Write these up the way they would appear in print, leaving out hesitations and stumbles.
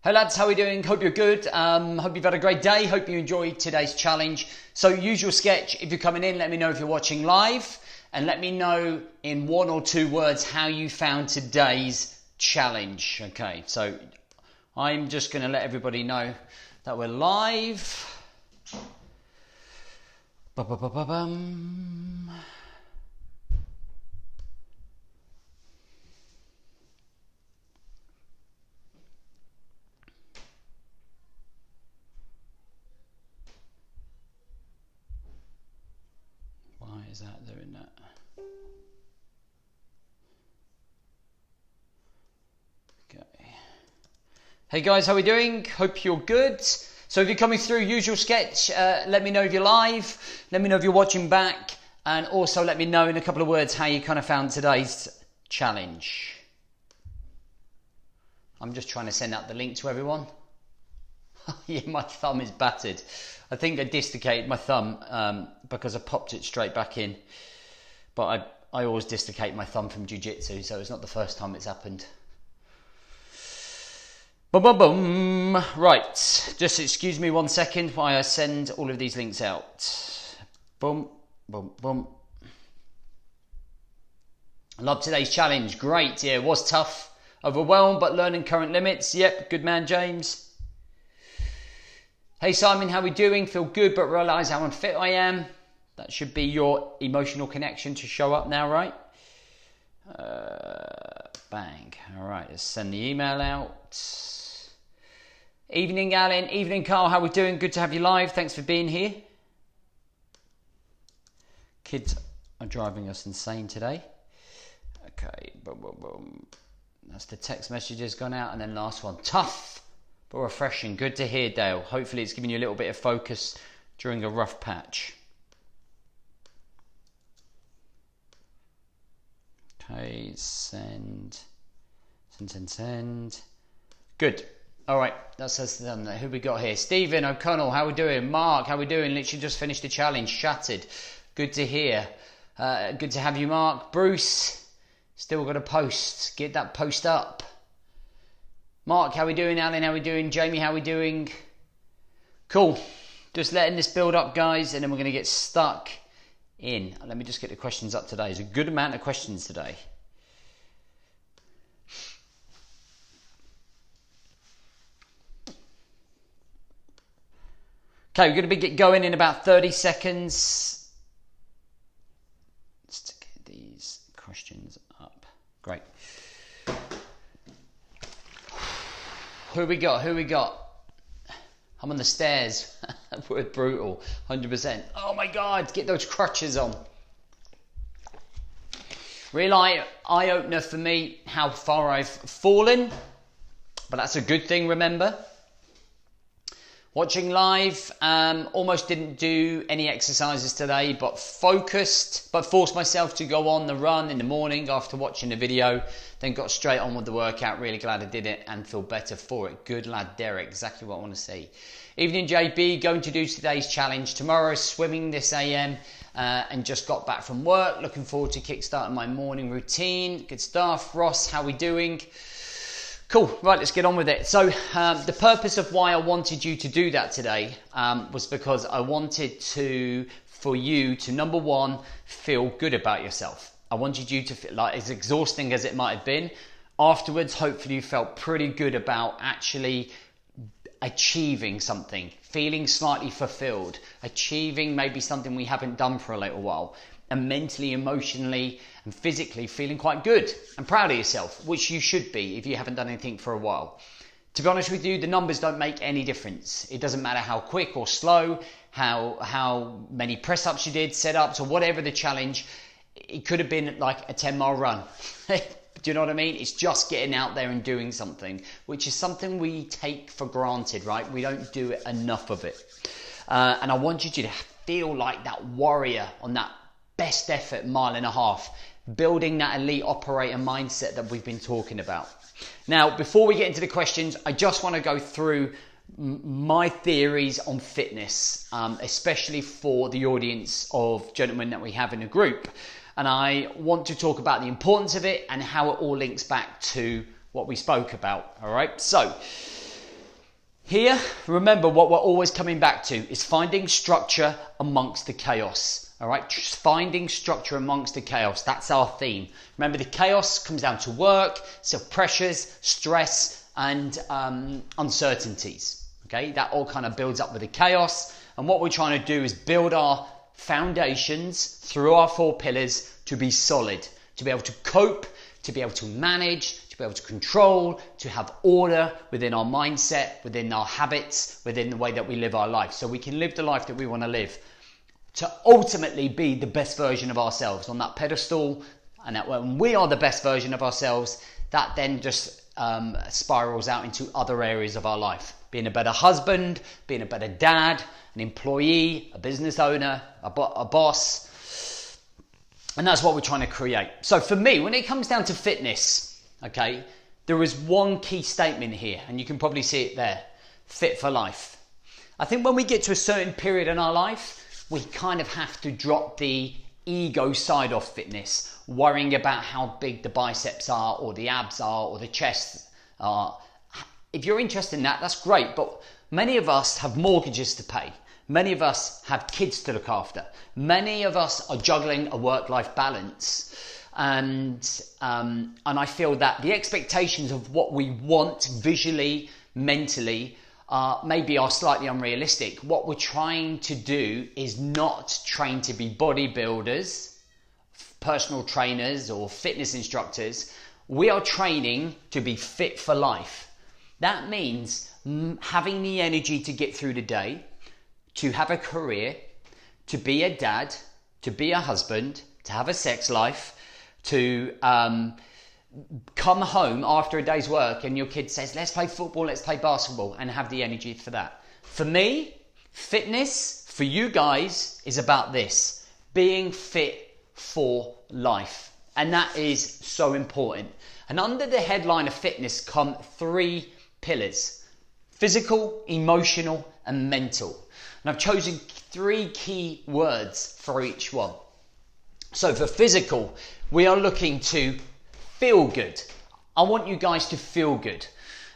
Hey lads, how are we doing? Hope you're good. Hope you've had a great day. Hope you enjoyed today's challenge. So usual sketch, if you're coming in, let me know if you're watching live and let me know in 1 or 2 words how you found today's challenge. Okay, so I'm just going to let everybody know that we're live. Ba-ba-ba-ba-bum. Why is that doing that? Okay. Hey guys, how are we doing? Hope you're good. So if you're coming through, usual sketch, let me know if you're live, let me know if you're watching back, and also let me know in a couple of words how you kind of found today's challenge. I'm just trying to send out the link to everyone. Yeah, my thumb is battered. I think I dislocated my thumb because I popped it straight back in. But I always dislocate my thumb from jiu-jitsu, so it's not the first time it's happened. Boom, boom, boom. Right, just excuse me 1 second while I send all of these links out. Boom, boom, boom. I love today's challenge. Great, yeah, it was tough. Overwhelmed, but learning current limits. Yep, good man, James. Hey Simon, how we doing? Feel good, but realise how unfit I am. That should be your emotional connection to show up now, right? Bang. All right, let's send the email out. Evening, Alan. Evening, Carl. How we doing? Good to have you live. Thanks for being here. Kids are driving us insane today. Okay, boom, boom, boom. That's the text messages gone out, and then last one. Tough, but refreshing. Good to hear, Dale. Hopefully it's giving you a little bit of focus during a rough patch. Okay, send. Good. All right, that's us done there. Who we got here? Stephen O'Connell, how we doing? Mark, how we doing? Literally just finished the challenge. Shattered. Good to hear. Good to have you, Mark. Bruce, still got a post. Get that post up. Mark, how we doing? Alan, how we doing? Jamie, how we doing? Cool. Just letting this build up, guys, and then we're going to get stuck in. Let me just get the questions up today. There's a good amount of questions today. Okay, we're going to get going in about 30 seconds. Let's get these questions up. Great. Who we got? I'm on the stairs. We're brutal. 100%. Oh my God, get those crutches on. Real eye-opener for me, how far I've fallen. But that's a good thing, remember. Watching live, almost didn't do any exercises today, but forced myself to go on the run in the morning after watching the video, then got straight on with the workout. Really glad I did it and feel better for it. Good lad, Derek, exactly what I want to see. Evening, JB, going to do today's challenge tomorrow, swimming this AM, and just got back from work. Looking forward to kickstarting my morning routine. Good stuff. Ross, how we doing? Cool, right, let's get on with it. So the purpose of why I wanted you to do that today was because I wanted for you to, number one, feel good about yourself. I wanted you to feel like, as exhausting as it might have been, afterwards, hopefully you felt pretty good about actually achieving something, feeling slightly fulfilled, achieving maybe something we haven't done for a little while, and mentally, emotionally, and physically feeling quite good and proud of yourself, which you should be if you haven't done anything for a while. To be honest with you, the numbers don't make any difference. It doesn't matter how quick or slow, how many press-ups you did, set-ups, or whatever the challenge. It could have been like a 10-mile run. Do you know what I mean? It's just getting out there and doing something, which is something we take for granted, right? We don't do it enough of it. And I want you to feel like that warrior on that best effort 1.5 miles, building that elite operator mindset that we've been talking about. Now, before we get into the questions, I just want to go through my theories on fitness, especially for the audience of gentlemen that we have in the group. And I want to talk about the importance of it and how it all links back to what we spoke about. All right. So Here, remember what we're always coming back to is finding structure amongst the chaos. All right, just finding structure amongst the chaos. That's our theme. Remember, the chaos comes down to work, pressures, stress, and uncertainties. Okay, that all kind of builds up with the chaos. And what we're trying to do is build our foundations through our 4 pillars to be solid, to be able to cope, to be able to manage, to be able to control, to have order within our mindset, within our habits, within the way that we live our life. So we can live the life that we want to live, to ultimately be the best version of ourselves on that pedestal. And that when we are the best version of ourselves, that then just spirals out into other areas of our life. Being a better husband, being a better dad, an employee, a business owner, a boss. And that's what we're trying to create. So for me, when it comes down to fitness, okay, there is one key statement here, and you can probably see it there: fit for life. I think when we get to a certain period in our life, we kind of have to drop the ego side of fitness, worrying about how big the biceps are or the abs are or the chest are. If you're interested in that, that's great, but many of us have mortgages to pay. Many of us have kids to look after. Many of us are juggling a work-life balance. And I feel that the expectations of what we want visually, mentally, maybe are slightly unrealistic. What we're trying to do is not train to be bodybuilders, personal trainers, or fitness instructors. We are training to be fit for life. That means having the energy to get through the day, to have a career, to be a dad, to be a husband, to have a sex life, to come home after a day's work and your kid says, let's play football, let's play basketball, and have the energy for that. For me, fitness for you guys is about this: being fit for life. And that is so important. And under the headline of fitness come 3 pillars: physical, emotional, and mental. And I've chosen 3 key words for each one. So for physical, we are looking to feel good. I want you guys to feel good.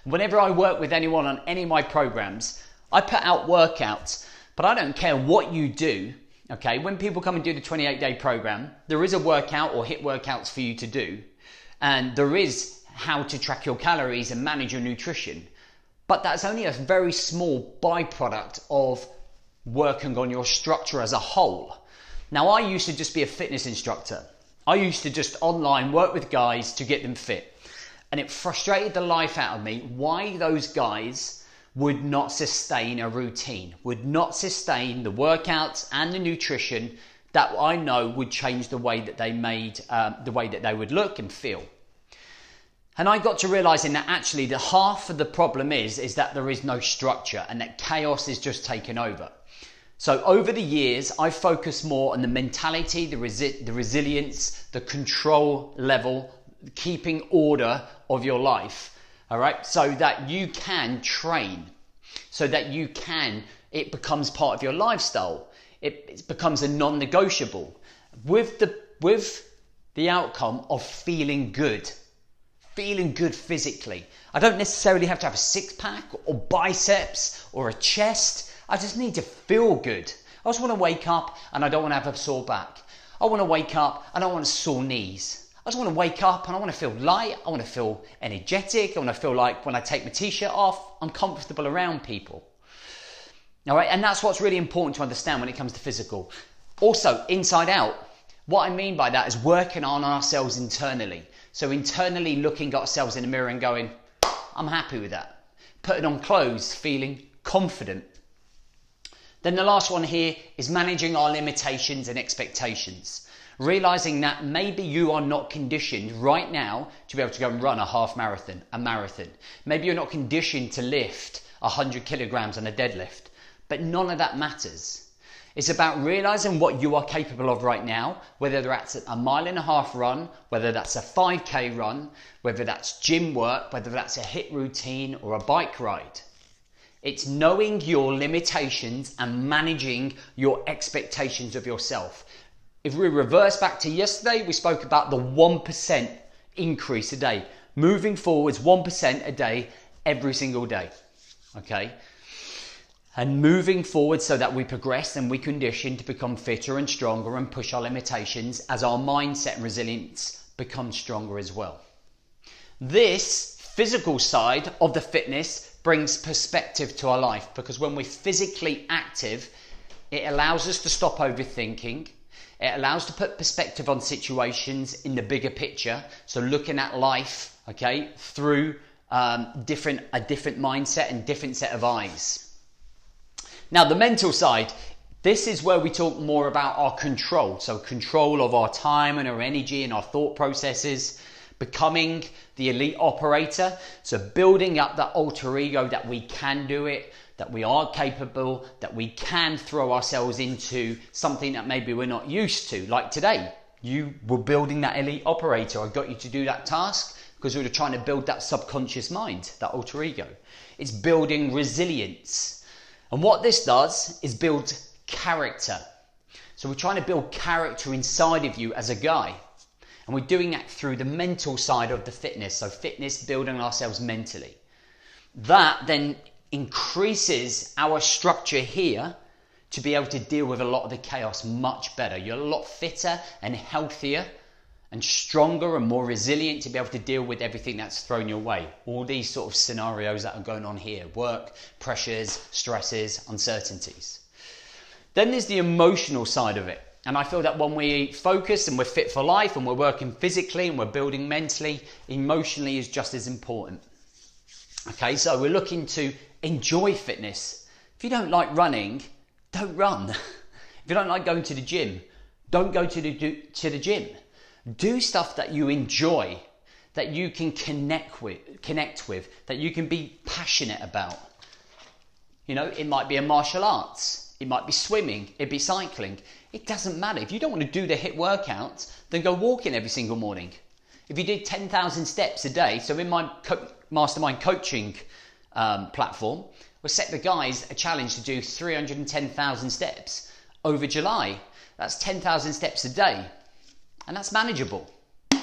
Whenever I work with anyone on any of my programs, I put out workouts, but I don't care what you do. Okay, when people come and do the 28-day program, there is a workout or HIIT workouts for you to do. And there is how to track your calories and manage your nutrition. But that's only a very small byproduct of working on your structure as a whole. Now, I used to just be a fitness instructor. I used to just online work with guys to get them fit. And it frustrated the life out of me why those guys would not sustain a routine, would not sustain the workouts and the nutrition that I know would change the way that they made, the way that they would look and feel. And I got to realizing that actually the half of the problem is that there is no structure and that chaos is just taken over. So over the years, I focused more on the mentality, the resilience, the control level, keeping order of your life. All right, so that you can train, so that it becomes part of your lifestyle. It becomes a non-negotiable with the outcome of feeling good physically. I don't necessarily have to have a 6-pack or biceps or a chest. I just need to feel good. I just want to wake up and I don't want to have a sore back. I want to wake up and I don't want sore knees. I just want to wake up and I want to feel light. I want to feel energetic. I want to feel like when I take my t-shirt off, I'm comfortable around people. All right, and that's what's really important to understand when it comes to physical. Also, inside out. What I mean by that is working on ourselves internally. So internally looking at ourselves in the mirror and going, I'm happy with that. Putting on clothes, feeling confident. Then the last one here is managing our limitations and expectations. Realizing that maybe you are not conditioned right now to be able to go and run a half marathon, a marathon. Maybe you're not conditioned to lift 100 kilograms on a deadlift, but none of that matters. It's about realizing what you are capable of right now, whether that's a 1.5 mile run, whether that's a 5K run, whether that's gym work, whether that's a HIIT routine or a bike ride. It's knowing your limitations and managing your expectations of yourself. If we reverse back to yesterday, we spoke about the 1% increase a day. Moving forwards 1% a day, every single day. okay? And moving forward so that we progress and we condition to become fitter and stronger and push our limitations as our mindset and resilience become stronger as well. This physical side of the fitness brings perspective to our life, because when we're physically active, it allows us to stop overthinking. It allows to put perspective on situations in the bigger picture. So looking at life, okay, through a different mindset and different set of eyes. Now, the mental side, this is where we talk more about our control. So control of our time and our energy and our thought processes, becoming the elite operator. So building up that alter ego that we can do it, that we are capable, that we can throw ourselves into something that maybe we're not used to. Like today, you were building that elite operator. I got you to do that task because we were trying to build that subconscious mind, that alter ego. It's building resilience. And what this does is build character. So we're trying to build character inside of you as a guy. And we're doing that through the mental side of the fitness. So fitness, building ourselves mentally. That then increases our structure here to be able to deal with a lot of the chaos much better. You're a lot fitter and healthier and stronger and more resilient to be able to deal with everything that's thrown your way. All these sort of scenarios that are going on here: work, pressures, stresses, uncertainties. Then there's the emotional side of it. And I feel that when we focus and we're fit for life and we're working physically and we're building mentally, emotionally is just as important. Okay, so we're looking to enjoy fitness. If you don't like running, don't run. If you don't like going to the gym, don't go to the gym. Do stuff that you enjoy, that you can connect with, that you can be passionate about. You know, it might be a martial arts, it might be swimming, it'd be cycling. It doesn't matter. If you don't want to do the HIIT workouts, then go walking every single morning. If you did 10,000 steps a day, so in my mastermind coaching platform, we'll set the guys a challenge to do 310,000 steps over July. That's 10,000 steps a day, and that's manageable.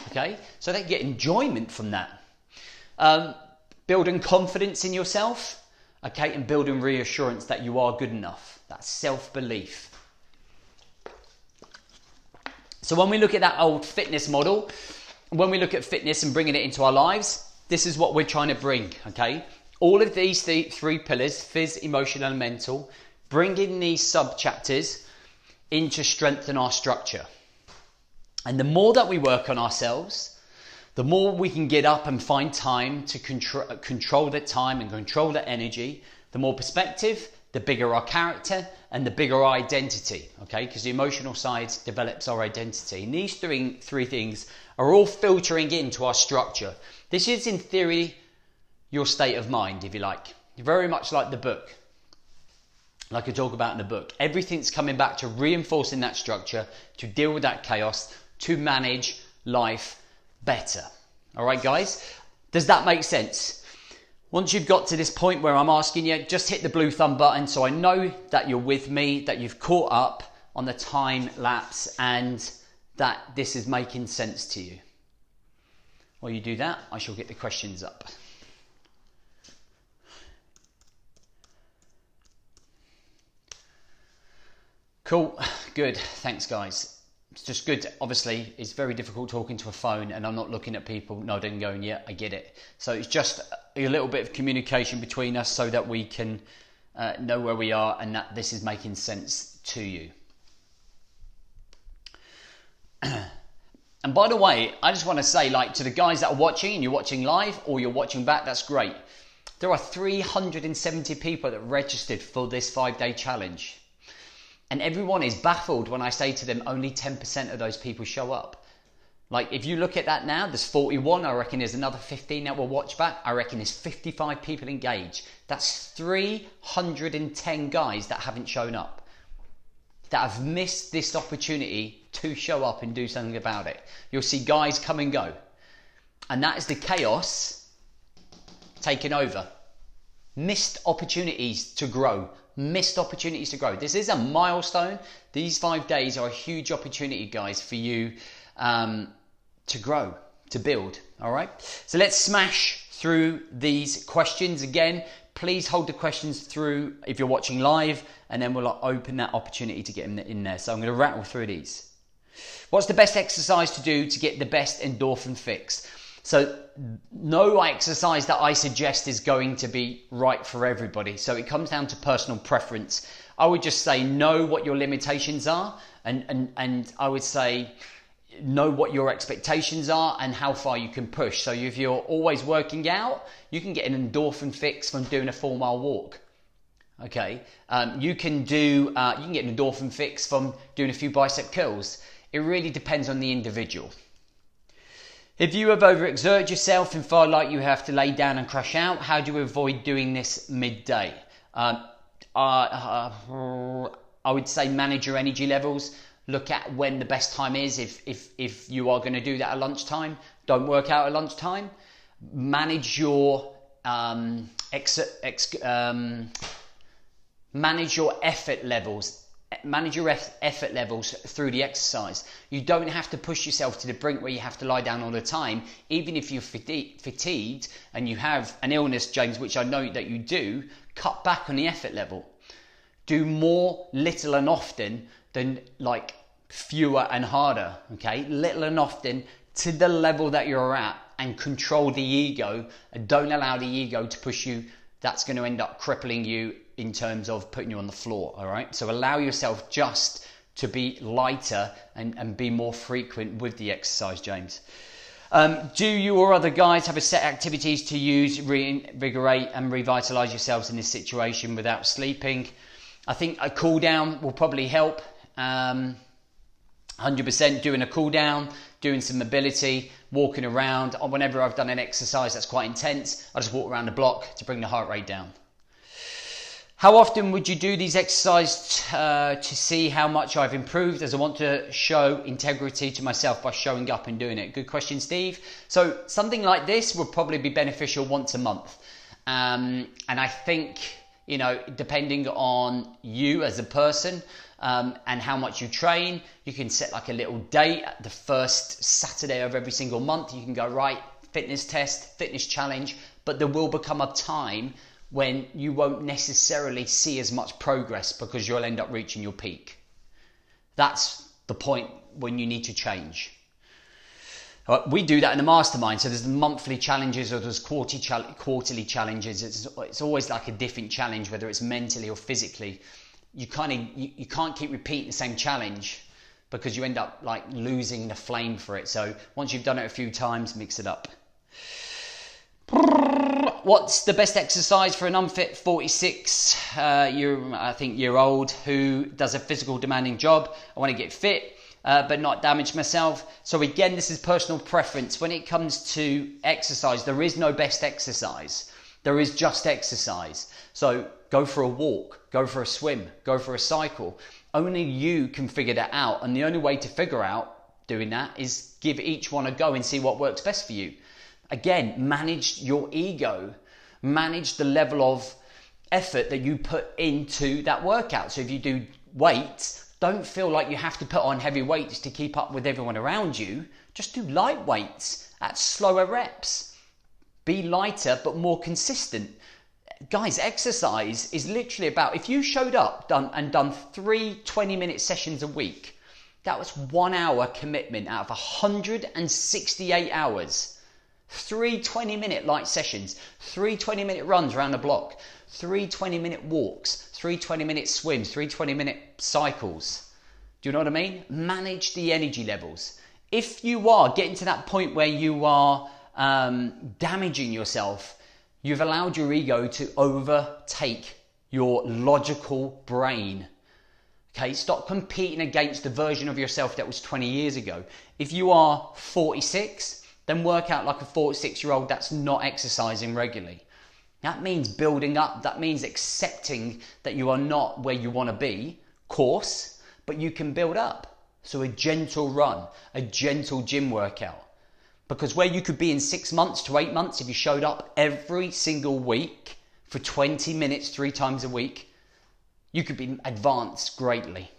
Okay, so they get enjoyment from that. Building confidence in yourself, okay, and building reassurance that you are good enough. That's self-belief. So when we look at that old fitness model, when we look at fitness and bringing it into our lives, this is what we're trying to bring, okay? All of these three pillars, phys, emotional and mental, bringing these sub-chapters in to strengthen our structure. And the more that we work on ourselves, the more we can get up and find time to control the time and control the energy, the more perspective, the bigger our character and the bigger our identity, okay? Because the emotional side develops our identity. And these three things are all filtering into our structure. This is, in theory, your state of mind, if you like. Very much like the book, like I talk about in the book. Everything's coming back to reinforcing that structure, to deal with that chaos, to manage life better. All right, guys? Does that make sense? Once you've got to this point where I'm asking you, just hit the blue thumb button so I know that you're with me, that you've caught up on the time lapse and that this is making sense to you. While you do that, I shall get the questions up. Cool, good, thanks guys. It's just good. Obviously, it's very difficult talking to a phone and I'm not looking at people nodding and going, yeah, I get it. So it's just a little bit of communication between us so that we can know where we are and that this is making sense to you. And by the way, I just want to say, like, to the guys that are watching, and you're watching live or you're watching back, that's great. There are 370 people that registered for this 5-day challenge. And everyone is baffled when I say to them, only 10% of those people show up. Like, if you look at that now, there's 41. I reckon there's another 15 that will watch back. I reckon there's 55 people engaged. That's 310 guys that haven't shown up, that have missed this opportunity to show up and do something about it. You'll see guys come and go. And that is the chaos taking over. Missed opportunities to grow. Missed opportunities to grow. This is a milestone. These 5 days are a huge opportunity, guys, for you to grow, to build. All right. So let's smash through these questions. Again, please hold the questions through if you're watching live, and then we'll open that opportunity to get them in there. So I'm going to rattle through these. What's the best exercise to do to get the best endorphin fix? So no exercise that I suggest is going to be right for everybody. So it comes down to personal preference. I would just say know what your limitations are, and I would say know what your expectations are and how far you can push. So if you're always working out, you can get an endorphin fix from doing a 4-mile walk. Okay, you can get an endorphin fix from doing a few bicep curls. It really depends on the individual. If you have overexerted yourself and feel like you have to lay down and crash out, how do you avoid doing this midday? I would say manage your energy levels. Look at when the best time is. If you are going to do that at lunchtime, don't work out at lunchtime. Manage your manage your effort levels. Manage your effort levels through the exercise. You don't have to push yourself to the brink where you have to lie down all the time. Even if you're fatigued and you have an illness, James, which I know that you do, cut back on the effort level. Do more little and often than like fewer and harder. Okay, little and often to the level that you're at, and control the ego, and don't allow the ego to push you. That's going to end up crippling you in terms of putting you on the floor. All right, so allow yourself just to be lighter and be more frequent with the exercise, James. Do you or other guys have a set activities to use, reinvigorate and revitalize yourselves in this situation without sleeping? I think a cool down will probably help. 100% doing a cool down, doing some mobility, walking around. Whenever I've done an exercise that's quite intense, I just walk around the block to bring the heart rate down. How often would you do these exercises to see how much I've improved, as I want to show integrity to myself by showing up and doing it? Good question, Steve. So something like this would probably be beneficial once a month. And I think, you know, depending on you as a person and how much you train, you can set like a little date at the first Saturday of every single month. You can go, right, fitness test, fitness challenge, but there will become a time when you won't necessarily see as much progress because you'll end up reaching your peak. That's the point when you need to change. We do that in the mastermind. So there's the monthly challenges or there's quarterly challenges. It's always like a different challenge, whether it's mentally or physically. You can't keep repeating the same challenge because you end up like losing the flame for it. So once you've done it a few times, mix it up. What's the best exercise for an unfit 46 year old who does a physical demanding job? I want to get fit but not damage myself. So again, this is personal preference. When it comes to exercise, there is no best exercise. There is just exercise. So go for a walk, go for a swim, go for a cycle. Only you can figure that out. And the only way to figure out doing that is give each one a go and see what works best for you. Again, manage your ego, manage the level of effort that you put into that workout. So if you do weights, don't feel like you have to put on heavy weights to keep up with everyone around you. Just do light weights at slower reps. Be lighter but more consistent. Guys, exercise is literally about, if you showed up and done 3 20-minute sessions a week, that was 1 hour commitment out of 168 hours. 3 20-minute light sessions, 3 20-minute runs around the block, 3 20-minute walks, 3 20-minute swims, 3 20-minute cycles. Do you know what I mean? Manage the energy levels. If you are getting to that point where you are damaging yourself, you've allowed your ego to overtake your logical brain. Okay, stop competing against the version of yourself that was 20 years ago. If you are 46, then work out like a 46-year-old that's not exercising regularly. That means building up. That means accepting that you are not where you want to be, course, but you can build up. So a gentle run, a gentle gym workout. Because where you could be in 6 months to 8 months if you showed up every single week for 20 minutes 3 times a week, you could be advanced greatly.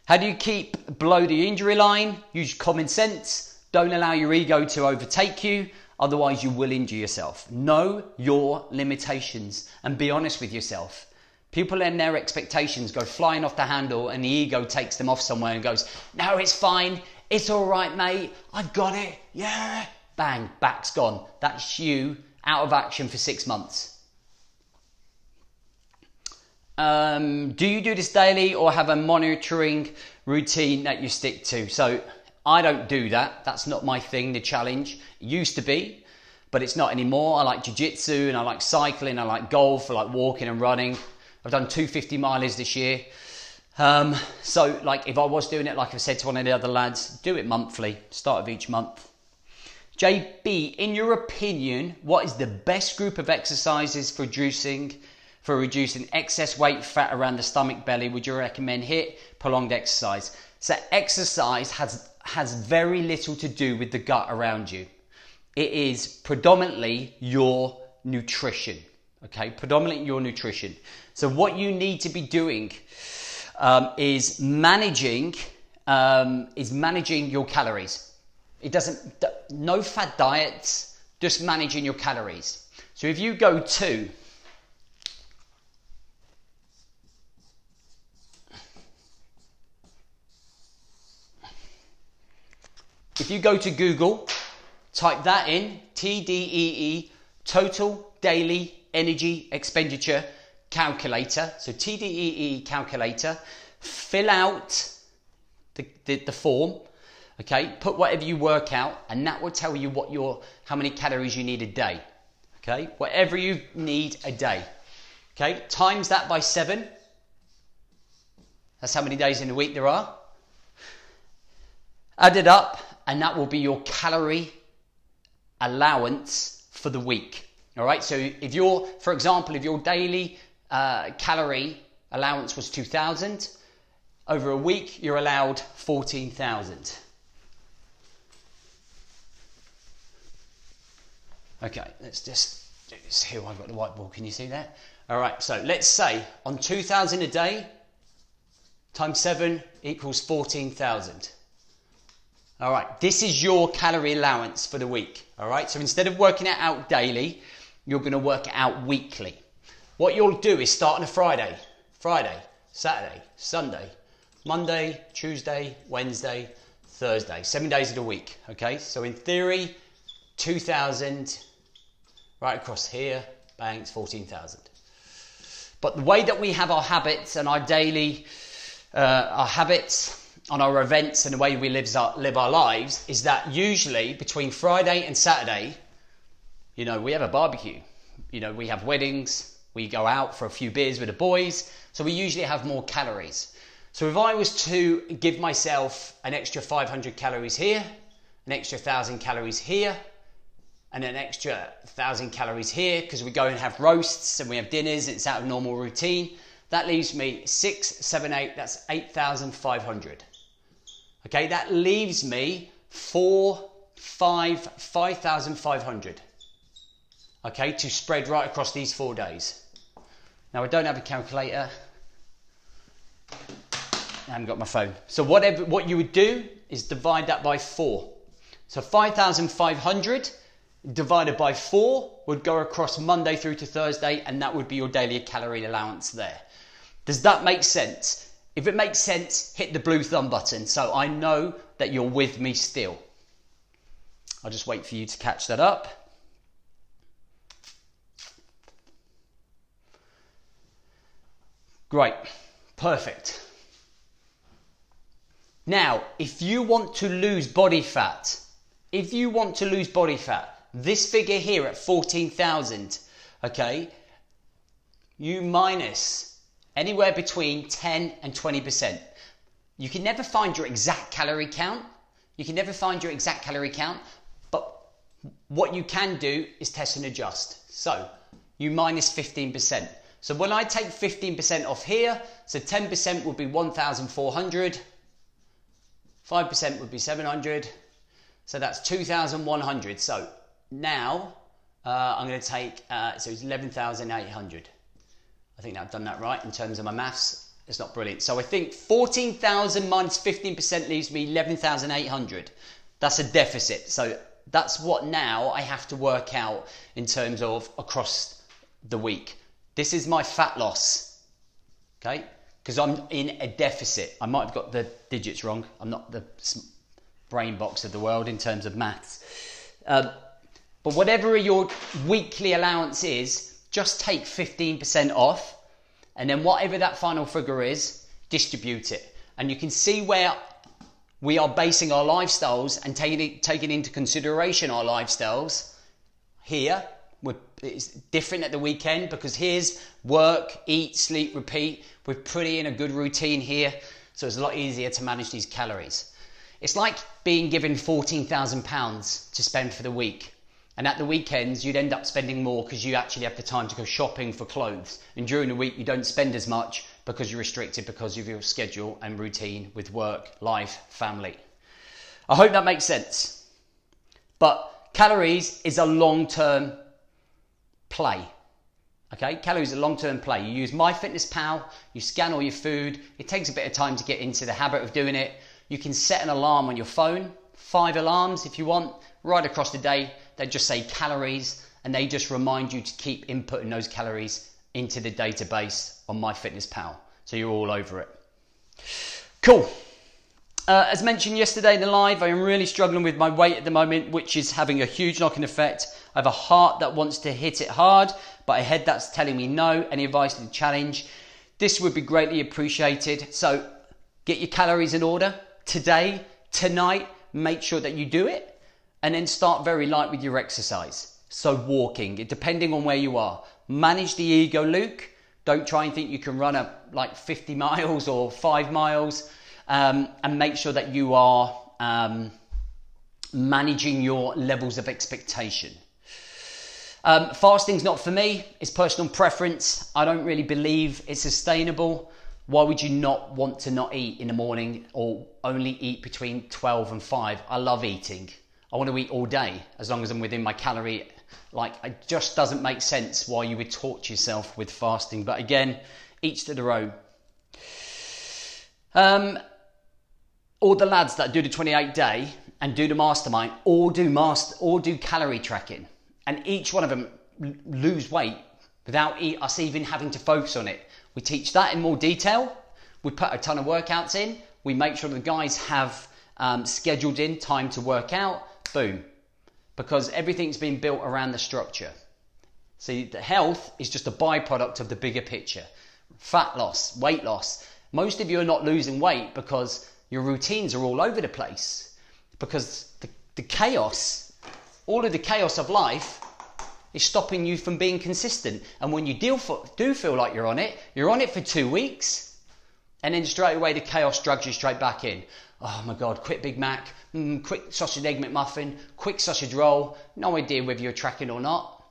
How do you keep below the injury line? Use common sense. Don't allow your ego to overtake you. Otherwise, you will injure yourself. Know your limitations and be honest with yourself. People and their expectations go flying off the handle and the ego takes them off somewhere and goes, no, it's fine. It's all right, mate. I've got it. Yeah. Bang, back's gone. That's you out of action for 6 months. Do you do this daily or have a monitoring routine that you stick to? So I don't do that. That's not my thing, the challenge. It used to be, but it's not anymore. I like jiu-jitsu and I like cycling. I like golf. I like walking and running. I've done 250 miles this year. So like if I was doing it, like I said to one of the other lads, do it monthly, start of each month. JB, in your opinion, what is the best group of exercises for reducing excess weight, fat around the stomach, belly? Would you recommend HIIT, prolonged exercise? So exercise has very little to do with the gut around you. It is predominantly your nutrition. Okay, predominantly your nutrition. So what you need to be doing is managing your calories. No fad diets, just managing your calories. So if you go to Google, type that in, TDEE, Total Daily Energy Expenditure Calculator. So TDEE calculator, fill out the form, okay, put whatever you work out, and that will tell you how many calories you need a day, okay, whatever you need a day, okay, times that by 7, that's how many days in a week there are, add it up, and that will be your calorie allowance for the week. All right, so for example, if your daily calorie allowance was 2,000, over a week you're allowed 14,000. Okay, let's just do this here. I've got the whiteboard, can you see that? All right, so let's say on 2,000 a day times 7 equals 14,000. All right, this is your calorie allowance for the week. All right, so instead of working it out daily, you're going to work it out weekly. What you'll do is start on a Friday, Saturday, Sunday, Monday, Tuesday, Wednesday, Thursday, 7 days of the week. Okay, so in theory, 2,000 right across here, bang, it's 14,000. But the way that we have our habits and our daily, our habits on our events and the way we live our lives is that usually between Friday and Saturday, you know, we have a barbecue, you know, we have weddings, we go out for a few beers with the boys, so we usually have more calories. So if I was to give myself an extra 500 calories here, an extra 1,000 calories here, and an extra 1,000 calories here, because we go and have roasts and we have dinners, it's out of normal routine, that leaves me 6, 7, 8, that's 8,500. Okay, that leaves me 5,500. Okay, to spread right across these 4 days. Now I don't have a calculator. I haven't got my phone. So what you would do is divide that by 4. So 5,500 divided by 4 would go across Monday through to Thursday, and that would be your daily calorie allowance there. Does that make sense? If it makes sense, hit the blue thumb button so I know that you're with me still. I'll just wait for you to catch that up. Great, perfect. Now, if you want to lose body fat, this figure here at 14,000, okay, you minus anywhere between 10 and 20%. You can never find your exact calorie count. But what you can do is test and adjust. So you minus 15%. So when I take 15% off here, so 10% would be 1,400, 5% would be 700, so that's 2,100. So now I'm going to take, so it's 11,800. I think I've done that right in terms of my maths. It's not brilliant. So I think 14,000 minus 15% leaves me 11,800. That's a deficit. So that's what now I have to work out in terms of across the week. This is my fat loss, okay? Because I'm in a deficit. I might have got the digits wrong. I'm not the brain box of the world in terms of maths. But whatever your weekly allowance is, just take 15% off, and then whatever that final figure is, distribute it. And you can see where we are basing our lifestyles and taking into consideration our lifestyles. Here, it's different at the weekend because here's work, eat, sleep, repeat. We're pretty in a good routine here, so it's a lot easier to manage these calories. It's like being given £14,000 to spend for the week. And at the weekends, you'd end up spending more because you actually have the time to go shopping for clothes. And during the week, you don't spend as much because you're restricted because of your schedule and routine with work, life, family. I hope that makes sense. But calories is a long-term play. Okay, calories are long-term play. You use MyFitnessPal, you scan all your food. It takes a bit of time to get into the habit of doing it. You can set an alarm on your phone, 5 alarms if you want, right across the day. They just say calories and they just remind you to keep inputting those calories into the database on MyFitnessPal. So you're all over it. Cool. As mentioned yesterday in the live, I am really struggling with my weight at the moment, which is having a huge knock-on effect. I have a heart that wants to hit it hard, but a head that's telling me no. Any advice to the challenge? This would be greatly appreciated. So get your calories in order today, tonight. Make sure that you do it, and then start very light with your exercise. So walking, depending on where you are. Manage the ego, Luke. Don't try and think you can run like 50 miles or 5 miles. And make sure that you are managing your levels of expectation. Fasting's not for me. It's personal preference. I don't really believe it's sustainable. Why would you not want to not eat in the morning or only eat between 12 and 5? I love eating. I want to eat all day as long as I'm within my calorie. Like, it just doesn't make sense why you would torture yourself with fasting. But again, each to their own. All the lads that do the 28 day and do the mastermind all do calorie tracking, and each one of them lose weight without us even having to focus on it. We teach that in more detail. We put a ton of workouts in. We make sure the guys have scheduled in time to work out. Boom. Because everything's been built around the structure. See, the health is just a byproduct of the bigger picture. Fat loss, weight loss. Most of you are not losing weight because your routines are all over the place. Because the chaos, all of the chaos of life is stopping you from being consistent. And when you do feel like you're on it for 2 weeks. And then straight away the chaos drags you straight back in. Oh my God, quick Big Mac, quick sausage egg McMuffin, quick sausage roll. No idea whether you're tracking or not.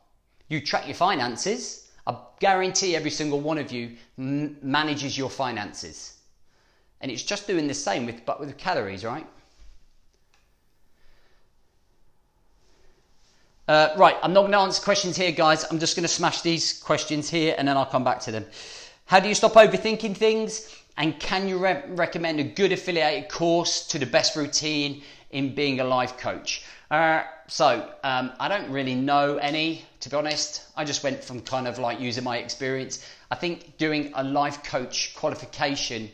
You track your finances. I guarantee every single one of you manages your finances. And it's just doing the same but with calories, right? Right, I'm not going to answer questions here, guys. I'm just going to smash these questions here and then I'll come back to them. How do you stop overthinking things? And can you recommend a good affiliated course to the best routine in being a life coach? I don't really know any, to be honest. I just went from kind of like using my experience. I think doing a life coach qualification,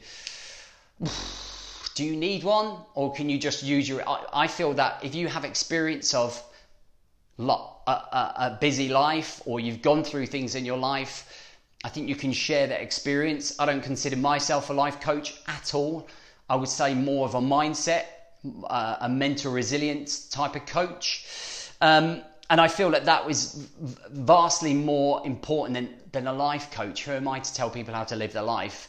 do you need one? Or can you just use I feel that if you have experience of a busy life or you've gone through things in your life, I think you can share that experience. I don't consider myself a life coach at all. I would say more of a mindset, a mental resilience type of coach. And I feel that was vastly more important than a life coach. Who am I to tell people how to live their life?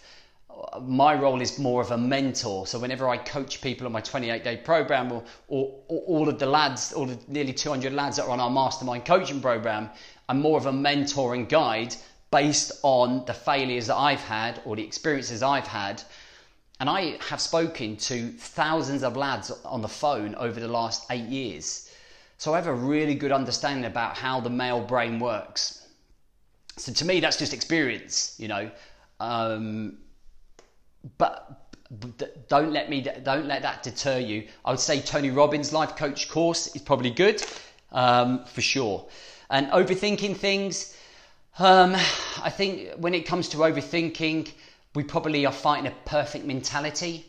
My role is more of a mentor. So whenever I coach people on my 28-day program or all of the lads, all the nearly 200 lads that are on our mastermind coaching program, I'm more of a mentor and guide based on the failures that I've had or the experiences I've had. And I have spoken to thousands of lads on the phone over the last 8 years. So I have a really good understanding about how the male brain works. So to me, that's just experience, you know. But don't let that deter you. I would say Tony Robbins' life coach course is probably good, for sure. And overthinking things, I think when it comes to overthinking, we probably are fighting a perfect mentality.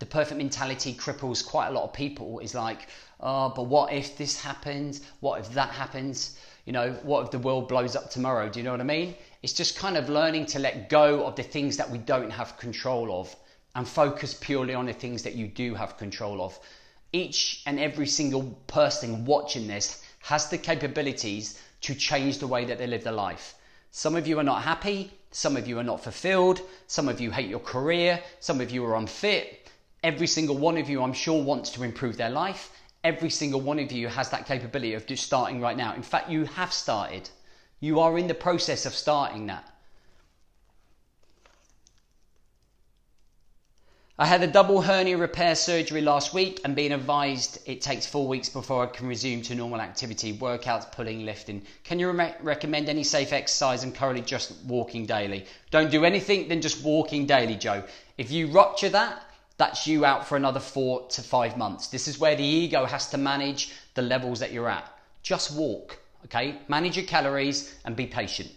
The perfect mentality cripples quite a lot of people. It's like, oh, but what if this happens? What if that happens? You know, what if the world blows up tomorrow? Do you know what I mean? It's just kind of learning to let go of the things that we don't have control of and focus purely on the things that you do have control of. Each and every single person watching this has the capabilities to change the way that they live their life. Some of you are not happy. Some of you are not fulfilled. Some of you hate your career. Some of you are unfit. Every single one of you, I'm sure, wants to improve their life. Every single one of you has that capability of just starting right now. In fact, you have started. You are in the process of starting that. I had a double hernia repair surgery last week and being advised it takes 4 weeks before I can resume to normal activity, workouts, pulling, lifting. Can you recommend any safe exercise? I'm currently just walking daily. Don't do anything than just walking daily, Joe. If you rupture that, that's you out for another 4 to 5 months. This is where the ego has to manage the levels that you're at. Just walk, okay? Manage your calories and be patient.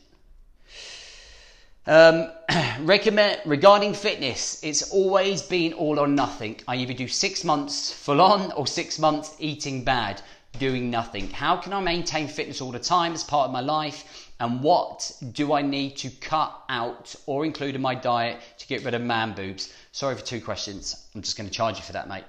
Regarding fitness, it's always been all or nothing. I either do 6 months full on or 6 months eating bad, doing nothing. How can I maintain fitness all the time as part of my life? And what do I need to cut out or include in my diet to get rid of man boobs? Sorry for 2 questions. I'm just going to charge you for that, mate.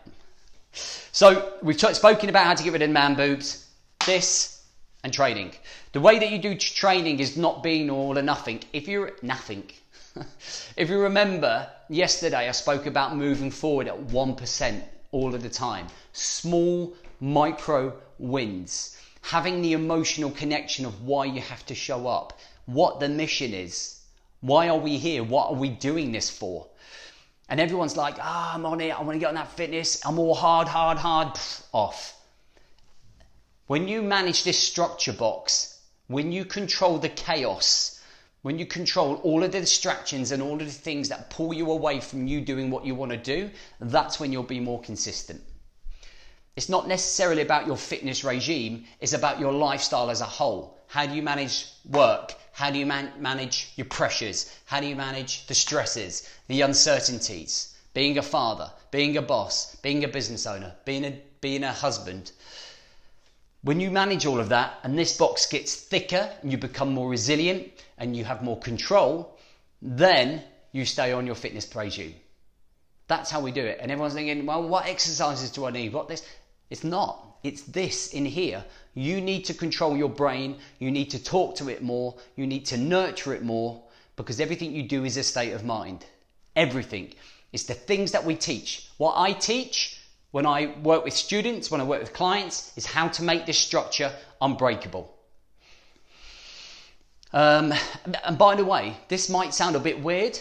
So we've spoken about how to get rid of man boobs, this and training. The way that you do training is not being all or nothing. If you remember yesterday, I spoke about moving forward at 1% all of the time. Small micro wins. Having the emotional connection of why you have to show up, what the mission is, why are we here, what are we doing this for? And everyone's like, I'm on it, I want to get on that fitness, I'm all hard, off. When you manage this structure box, when you control the chaos, when you control all of the distractions and all of the things that pull you away from you doing what you want to do, that's when you'll be more consistent. It's not necessarily about your fitness regime, it's about your lifestyle as a whole. How do you manage work? How do you manage your pressures? How do you manage the stresses, the uncertainties? Being a father, being a boss, being a business owner, being a husband. When you manage all of that and this box gets thicker and you become more resilient and you have more control, then you stay on your fitness regime. That's how we do it. And everyone's thinking, well, what exercises do I need? What this? It's not. It's this in here. You need to control your brain. You need to talk to it more. You need to nurture it more because everything you do is a state of mind. Everything. It's the things that we teach. What I teach when I work with students, when I work with clients, is how to make this structure unbreakable. And by the way, this might sound a bit weird,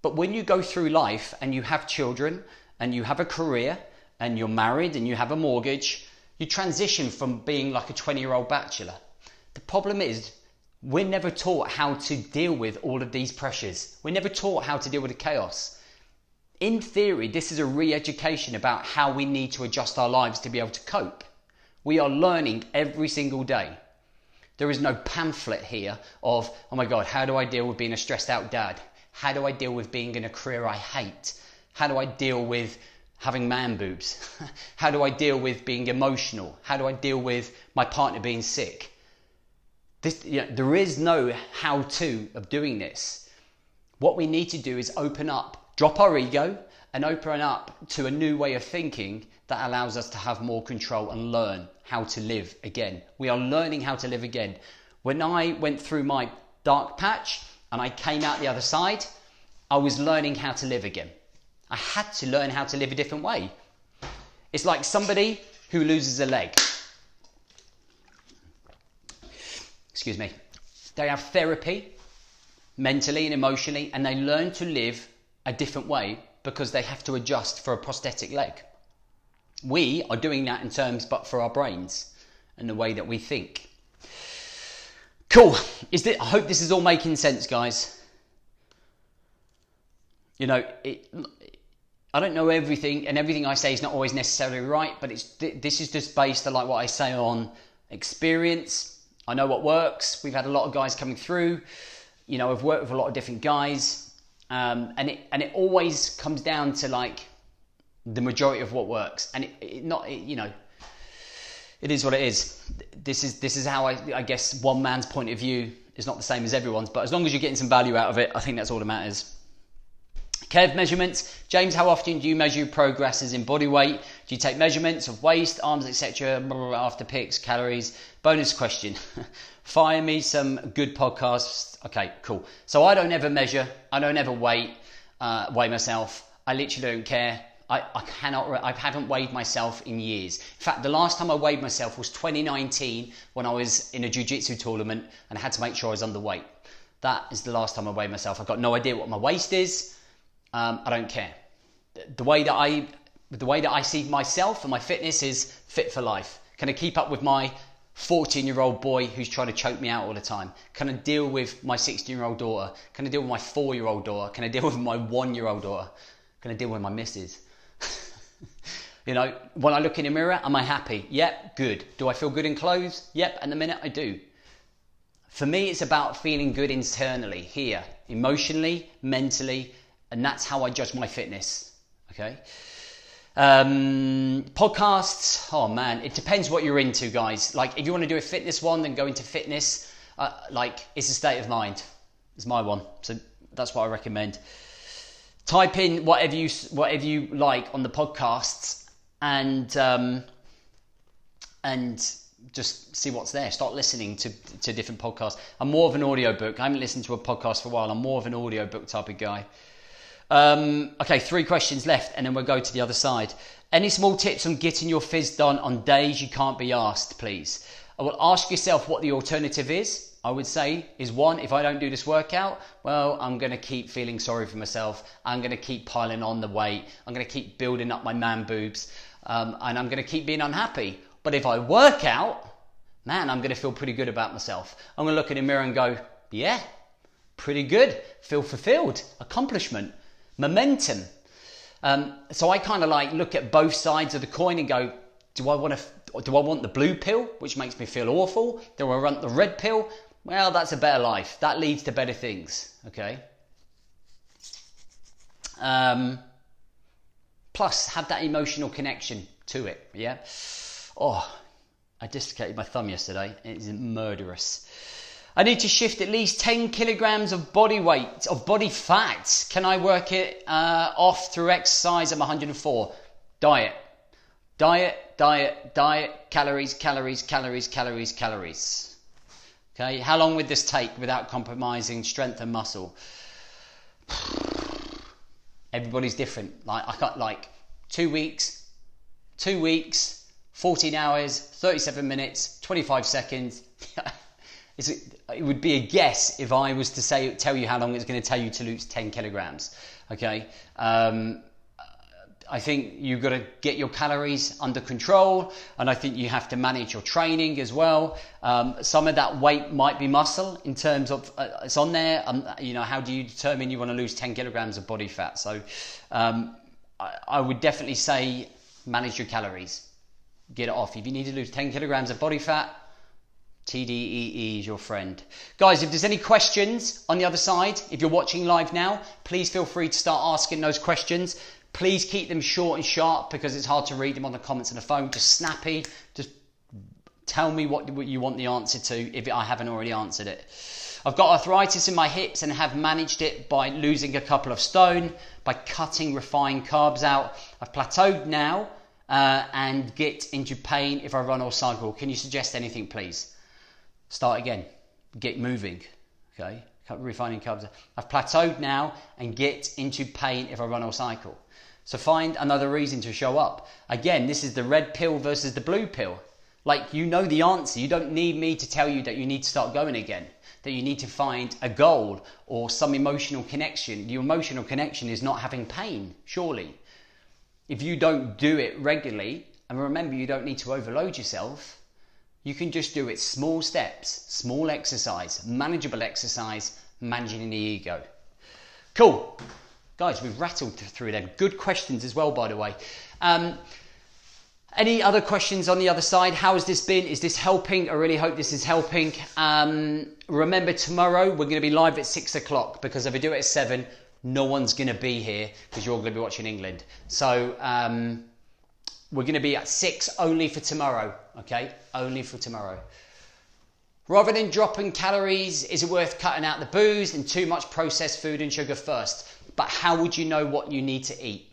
but when you go through life and you have children and you have a career and you're married and you have a mortgage, you transition from being like a 20-year-old bachelor. The problem is we're never taught how to deal with all of these pressures. We're never taught how to deal with the chaos. In theory, this is a re-education about how we need to adjust our lives to be able to cope. We are learning every single day. There is no pamphlet here of, oh my God, how do I deal with being a stressed out dad? How do I deal with being in a career I hate? How do I deal with having man boobs? How do I deal with being emotional? How do I deal with my partner being sick? There is no how-to of doing this. What we need to do is open up, drop our ego and open up to a new way of thinking that allows us to have more control and learn how to live again. We are learning how to live again. When I went through my dark patch and I came out the other side, I was learning how to live again. I had to learn how to live a different way. It's like somebody who loses a leg. Excuse me. They have therapy, mentally and emotionally, and they learn to live a different way because they have to adjust for a prosthetic leg. We are doing that in terms, but for our brains and the way that we think. Cool. I hope this is all making sense, guys. You know, I don't know everything, and everything I say is not always necessarily right, but this is just based on, like, what I say on experience. I know what works. We've had a lot of guys coming through. You know, I've worked with a lot of different guys, and it always comes down to, like, the majority of what works, and you know, it is what it is. This is how I guess one man's point of view is not the same as everyone's, but as long as you're getting some value out of it, I think that's all that matters. Kev measurements. James, how often do you measure your progress as in body weight? Do you take measurements of waist, arms, etc. after pics, calories? Bonus question. Fire me some good podcasts. Okay, cool. So I don't ever measure. I don't ever weigh myself. I literally don't care. I haven't weighed myself in years. In fact, the last time I weighed myself was 2019 when I was in a jiu-jitsu tournament and I had to make sure I was underweight. That is the last time I weighed myself. I've got no idea what my waist is. I don't care. The way that I see myself and my fitness is fit for life. Can I keep up with my 14-year-old boy who's trying to choke me out all the time? Can I deal with my 16-year-old daughter? Can I deal with my 4-year-old daughter? Can I deal with my 1-year-old daughter? Can I deal with my missus? You know, when I look in the mirror, am I happy? Yep, good. Do I feel good in clothes? Yep, at the minute I do. For me, it's about feeling good internally, here, emotionally, mentally, and that's how I judge my fitness. Okay. Podcasts. Oh man, it depends what you're into, guys. Like, if you want to do a fitness one, then go into fitness. Like, it's a state of mind. It's my one, so that's what I recommend. Type in whatever you like on the podcasts, and just see what's there. Start listening to different podcasts. I'm more of an audiobook. I haven't listened to a podcast for a while. I'm more of an audiobook type of guy. Okay, 3 questions left, and then we'll go to the other side. Any small tips on getting your phys done on days you can't be asked, please? I will ask yourself what the alternative is. I would say is 1, if I don't do this workout, well, I'm going to keep feeling sorry for myself. I'm going to keep piling on the weight. I'm going to keep building up my man boobs, and I'm going to keep being unhappy. But if I work out, man, I'm going to feel pretty good about myself. I'm going to look in the mirror and go, yeah, pretty good. Feel fulfilled. Accomplishment. Momentum. So I kind of like look at both sides of the coin and go, do I want the blue pill, which makes me feel awful? Do I want the red pill? Well, that's a better life. That leads to better things. Okay. Plus, have that emotional connection to it. Yeah. Oh, I dislocated my thumb yesterday. It is murderous. I need to shift at least 10 kilograms of body weight, of body fat. Can I work it off through exercise? I'm 104. Diet. Calories. Okay, how long would this take without compromising strength and muscle? Everybody's different. Like, I got like 2 weeks, 14 hours, 37 minutes, 25 seconds. It would be a guess if I was to tell you how long it's going to take you to lose 10 kilograms. Okay. I think you've got to get your calories under control, and I think you have to manage your training as well. Some of that weight might be muscle in terms of it's on there. You know, how do you determine you want to lose 10 kilograms of body fat? So I would definitely say manage your calories, get it off. If you need to lose 10 kilograms of body fat, TDEE is your friend. Guys, if there's any questions on the other side, if you're watching live now, please feel free to start asking those questions. Please keep them short and sharp because it's hard to read them on the comments on the phone. Just snappy. Just tell me what you want the answer to if I haven't already answered it. I've got arthritis in my hips and have managed it by losing a couple of stone, by cutting refined carbs out. I've plateaued now and get into pain if I run or cycle. Can you suggest anything, please? Start again. Get moving. Okay. Refining carbs. I've plateaued now and get into pain if I run or cycle. So find another reason to show up. Again, this is the red pill versus the blue pill. Like, you know the answer. You don't need me to tell you that you need to start going again, that you need to find a goal or some emotional connection. Your emotional connection is not having pain, surely. If you don't do it regularly, and remember, you don't need to overload yourself, you can just do it small steps, small exercise, manageable exercise, managing the ego. Cool. Guys, we've rattled through them. Good questions as well, by the way. Any other questions on the other side? How has this been? Is this helping? I really hope this is helping. Remember, tomorrow we're going to be live at 6 o'clock, because if I do it at 7, no one's going to be here because you're all going to be watching England. So we're going to be at 6 only for tomorrow, okay? Only for tomorrow. Rather than dropping calories, is it worth cutting out the booze and too much processed food and sugar first? But how would you know what you need to eat?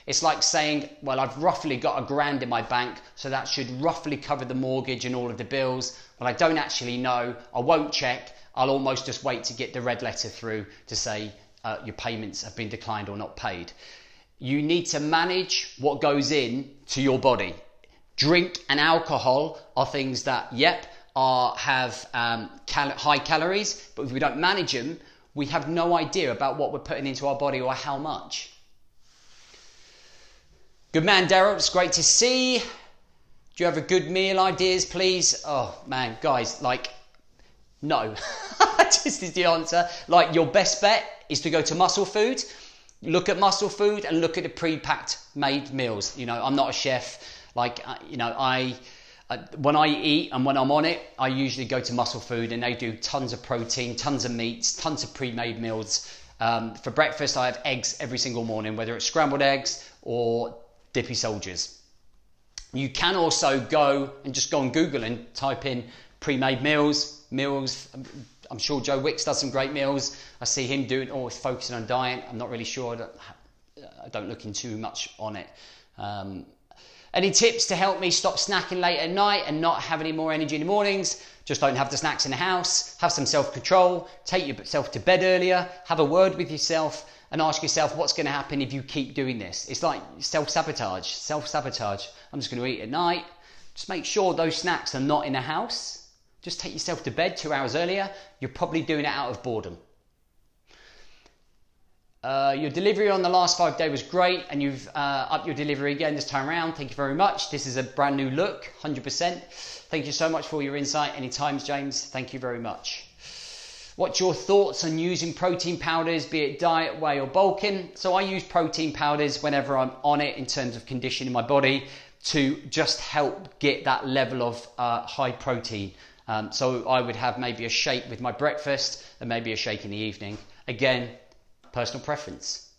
It's like saying, well, I've roughly got £1,000 in my bank, so that should roughly cover the mortgage and all of the bills. Well, I don't actually know. I won't check. I'll almost just wait to get the red letter through to say your payments have been declined or not paid. You need to manage what goes in to your body. Drink and alcohol are things that, have high calories, but if we don't manage them, we have no idea about what we're putting into our body or how much. Good man, Daryl, it's great to see. Do you have a good meal ideas, please? Oh man, guys, no. Just is the answer. Your best bet is to go to Muscle Food. Look at Muscle Food and look at the pre-packed made meals. I'm not a chef. When I eat and when I'm on it, I usually go to Muscle Food, and they do tons of protein, tons of meats, tons of pre-made meals. For breakfast, I have eggs every single morning, whether it's scrambled eggs or Dippy Soldiers. You can also go on Google and type in pre-made meals. I'm sure Joe Wicks does some great meals. I see him always focusing on diet. I'm not really sure. I don't look in too much on it. Any tips to help me stop snacking late at night and not have any more energy in the mornings? Just don't have the snacks in the house. Have some self-control. Take yourself to bed earlier. Have a word with yourself and ask yourself what's going to happen if you keep doing this. It's like self-sabotage. I'm just going to eat at night. Just make sure those snacks are not in the house. Just take yourself to bed 2 hours earlier. You're probably doing it out of boredom. Your delivery on the last 5 day was great, and you've upped your delivery again this time around. Thank you very much. This is a brand new look, 100%. Thank you so much for your insight. Anytime, James. Thank you very much. What's your thoughts on using protein powders, be it diet, whey or bulking? So I use protein powders whenever I'm on it in terms of conditioning my body to just help get that level of high protein. So I would have maybe a shake with my breakfast and maybe a shake in the evening. Again, personal preference.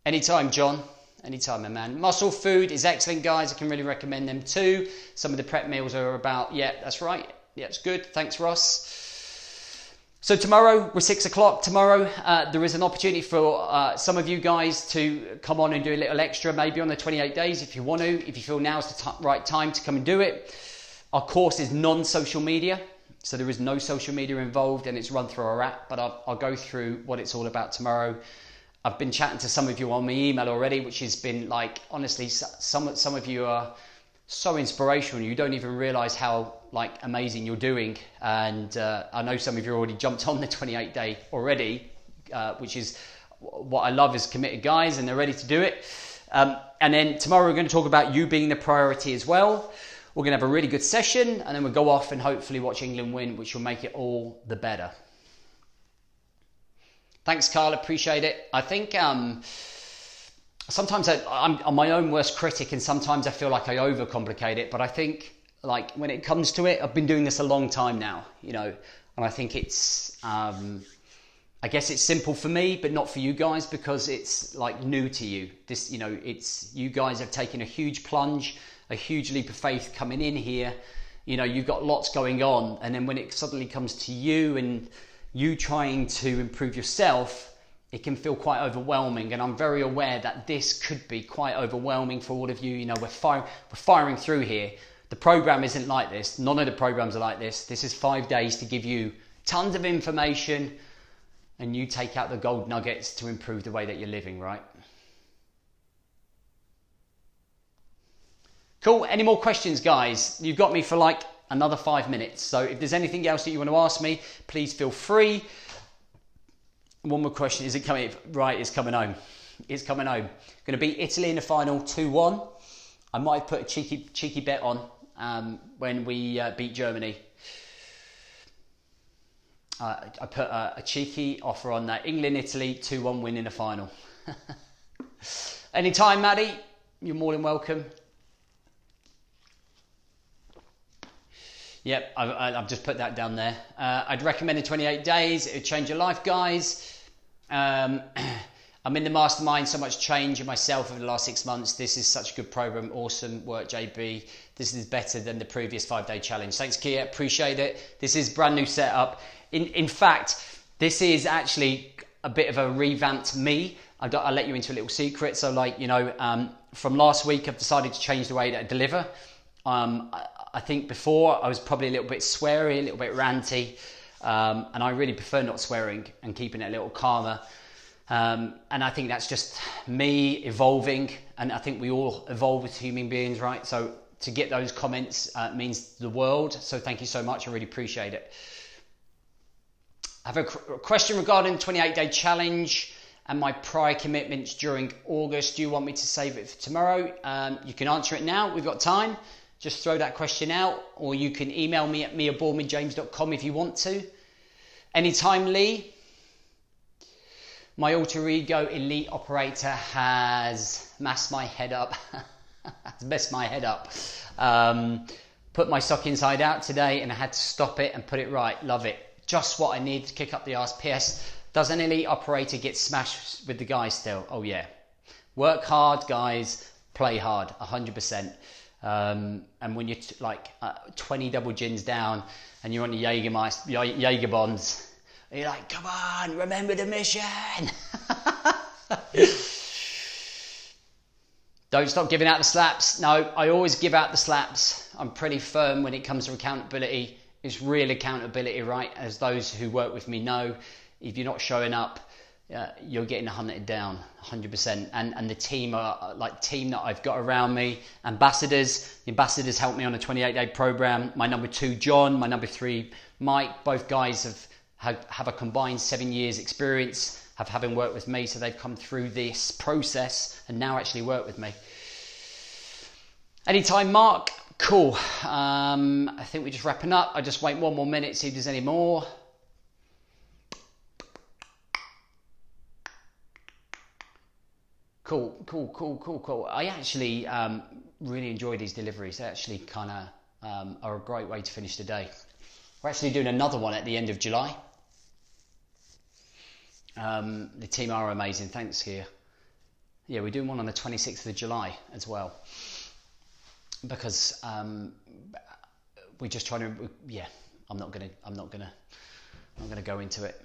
Anytime, John. Anytime, my man. Muscle Food is excellent, guys. I can really recommend them too. Some of the prep meals are about, that's right. Yeah, it's good. Thanks, Ross. So tomorrow, we're 6 o'clock. Tomorrow, there is an opportunity for some of you guys to come on and do a little extra, maybe on the 28 days if you want to, if you feel now's the right time to come and do it. Our course is non-social media, so there is no social media involved, and it's run through our app, but I'll go through what it's all about tomorrow. I've been chatting to some of you on my email already, which has been honestly, some of you are so inspirational. You don't even realize how amazing you're doing, and I know some of you already jumped on the 28 day already, which is what I love, is committed guys, and they're ready to do it. And then tomorrow we're going to talk about you being the priority as well. We're going to have a really good session, and then we'll go off and hopefully watch England win, which will make it all the better. Thanks, Carl. Appreciate it. I think sometimes I'm my own worst critic, and sometimes I feel like I overcomplicate it. But I think when it comes to it, I've been doing this a long time now, and I think it's I guess it's simple for me, but not for you guys, because it's new to you. This, it's, you guys have taken a huge plunge, a huge leap of faith coming in here. You've got lots going on, and then when it suddenly comes to you and you trying to improve yourself, it can feel quite overwhelming. And I'm very aware that this could be quite overwhelming for all of you. We're firing through here. The program isn't like this. None of the programs are like this. This is 5 days to give you tons of information, and you take out the gold nuggets to improve the way that you're living, right? Cool. Any more questions, guys? You've got me for another 5 minutes. So if there's anything else that you want to ask me, please feel free. One more question. Is it coming? Right, it's coming home. It's coming home. Going to beat Italy in the final 2-1. I might put a cheeky bet on when we beat Germany. I put a cheeky offer on that. England-Italy 2-1 win in the final. Anytime, Maddie, you're more than welcome. Yep, I've just put that down there. I'd recommend the 28 days. It would change your life, guys. I'm in the mastermind, so much change in myself over the last 6 months. This is such a good program. Awesome work, JB. This is better than the previous 5-day challenge. Thanks, Kia. Appreciate it. This is brand new setup. In fact, this is actually a bit of a revamped me. I'll let you into a little secret. So like, you know, from last week, I've decided to change the way that I deliver. I think before I was probably a little bit sweary, a little bit ranty. And I really prefer not swearing and keeping it a little calmer. And I think that's just me evolving, and I think we all evolve as human beings, right? So to get those comments means the world. So thank you so much. I really appreciate it. I have a question regarding the 28-day challenge and my prior commitments during August. Do you want me to save it for tomorrow? You can answer it now. We've got time. Just throw that question out, or you can email me at mia@boardmanjames.com if you want to. Anytime, Lee. My alter ego elite operator has messed my head up. Put my sock inside out today and I had to stop it and put it right. Love it. Just what I need to kick up the arse. PS, does an elite operator get smashed with the guys still? Oh yeah. Work hard, guys. Play hard, 100%. And when you're 20 double gins down and you're on the Jaeger bombs, you're like, come on, remember the mission. Don't stop giving out the slaps. No, I always give out the slaps. I'm pretty firm when it comes to accountability. It's real accountability, right? As those who work with me know, if you're not showing up, you're getting hunted down 100%. And the team are team that I've got around me. Ambassadors. The ambassadors helped me on a 28-day program. My number 2, John. My number 3, Mike. Both guys have a combined 7 years experience of having worked with me, so they've come through this process and now actually work with me. Anytime, Mark. Cool. I think we're just wrapping up. I just wait one more minute, see if there's any more. Cool. I actually really enjoy these deliveries. They actually kind of are a great way to finish the day. We're actually doing another one at the end of July. The team are amazing. Thanks, here. Yeah, we're doing one on the 26th of July as well, because we're just trying to. Yeah, I'm not gonna go into it.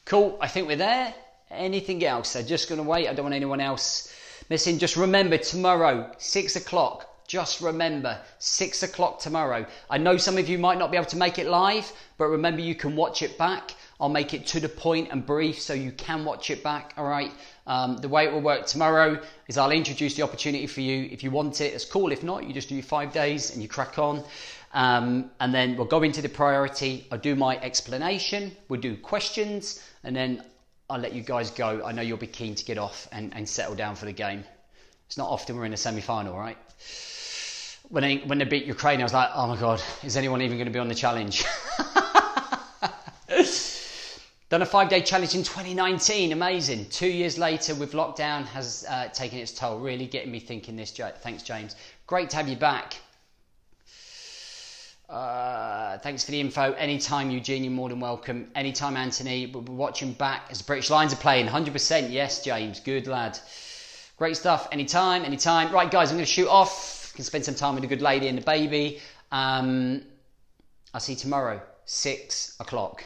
Cool. I think we're there. Anything else? I'm just gonna wait. I don't want anyone else missing. Just remember, tomorrow, 6 o'clock. Just remember, 6 o'clock tomorrow. I know some of you might not be able to make it live, but remember you can watch it back. I'll make it to the point and brief so you can watch it back, all right? The way it will work tomorrow is I'll introduce the opportunity for you. If you want it, it's cool. If not, you just do your 5 days and you crack on. And then we'll go into the priority. I'll do my explanation. We'll do questions, and then I'll let you guys go. I know you'll be keen to get off and settle down for the game. It's not often we're in a semi-final, right? When they beat Ukraine, I was like, oh my God, is anyone even going to be on the challenge? Done a 5-day challenge in 2019, amazing. 2 years later with lockdown has taken its toll, really getting me thinking this. Thanks, James. Great to have you back. Thanks for the info. Anytime, Eugene, you're more than welcome. Anytime, Anthony. We'll be watching back as the British Lions are playing. 100%, yes, James. Good lad. Great stuff. Anytime. Right, guys, I'm going to shoot off. Can spend some time with a good lady and the baby. I'll see you tomorrow, 6 o'clock.